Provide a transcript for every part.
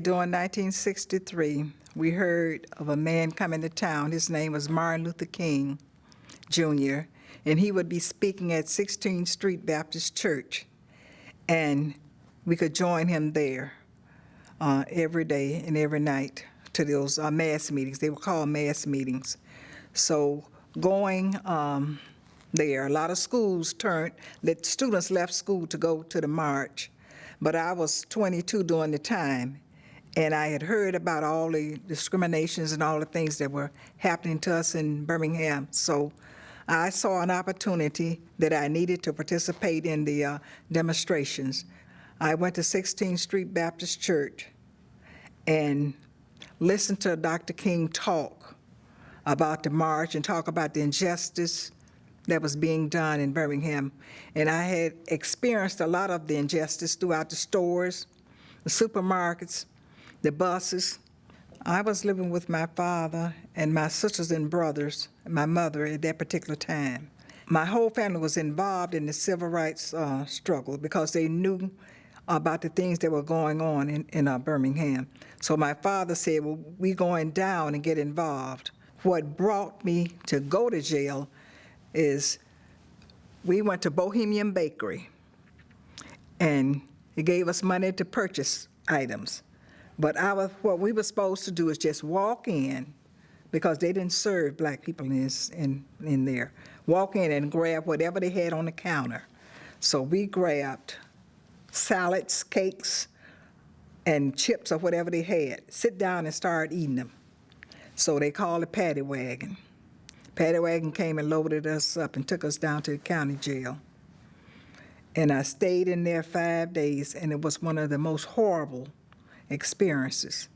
During 1963, we heard of a man coming to town. His name was Martin Luther King, Jr., and he would be speaking at 16th Street Baptist Church, and we could join him there every day and every night to those mass meetings. They were called mass meetings. So going there, a lot of schools students left school to go to the march, but I was 22 during the time, and I had heard about all the discriminations and all the things that were happening to us in Birmingham. So I saw an opportunity that I needed to participate in the demonstrations. I went to 16th Street Baptist Church and listened to Dr. King talk about the march and talk about the injustice that was being done in Birmingham. And I had experienced a lot of the injustice throughout the stores, the supermarkets, the buses. I was living with my father and my sisters and brothers, and my mother at that particular time. My whole family was involved in the civil rights struggle because they knew about the things that were going on in Birmingham. So my father said, well, we going down and get involved. What brought me to go to jail is we went to Bohemian Bakery, and it gave us money to purchase items. But what we were supposed to do is just walk in, because they didn't serve black people in there. Walk in and grab whatever they had on the counter. So we grabbed salads, cakes, and chips or whatever they had. Sit down and start eating them. So they called the paddy wagon. Paddy wagon came and loaded us up and took us down to the county jail. And I stayed in there 5 days, and it was one of the most horrible experiences.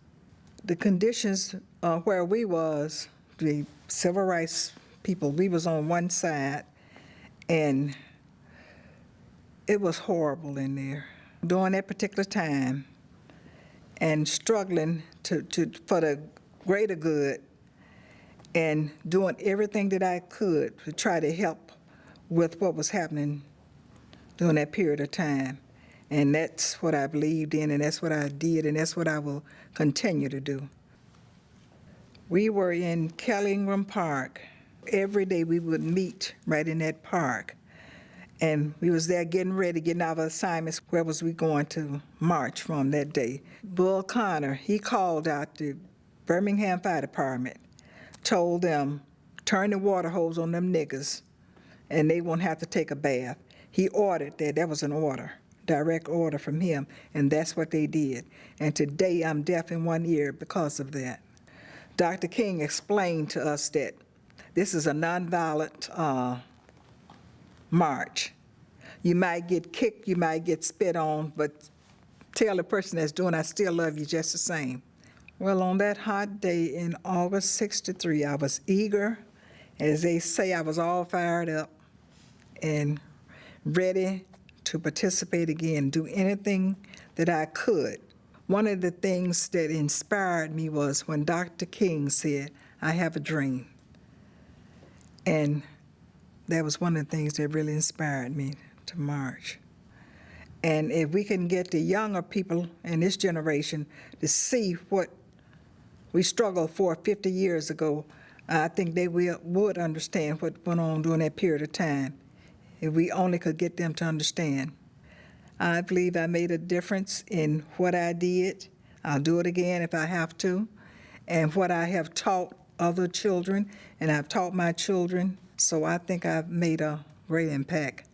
The conditions where we was, the civil rights people, we was on one side, and it was horrible in there during that particular time, and struggling for the greater good and doing everything that I could to try to help with what was happening during that period of time. And that's what I believed in, and that's what I did, and that's what I will continue to do. We were in Kellingram Park. Every day we would meet right in that park. And we was there getting ready, getting our assignments. Where was we going to march from that day? Bull Connor, he called out the Birmingham Fire Department, told them, turn the water hose on them niggas, and they won't have to take a bath. He ordered that. That was an order, direct order from him, and that's what they did. And today I'm deaf in one ear because of that. Dr. King explained to us that this is a nonviolent march. You might get kicked, you might get spit on, but tell the person that's doing, I still love you just the same. Well, on that hot day in August '63, I was eager. As they say, I was all fired up and ready to participate again, do anything that I could. One of the things that inspired me was when Dr. King said, I have a dream. And that was one of the things that really inspired me to march. And if we can get the younger people in this generation to see what we struggled for 50 years ago, I think they would understand what went on during that period of time, if we only could get them to understand. I believe I made a difference in what I did. I'll do it again if I have to. And what I have taught other children, and I've taught my children, so I think I've made a great impact.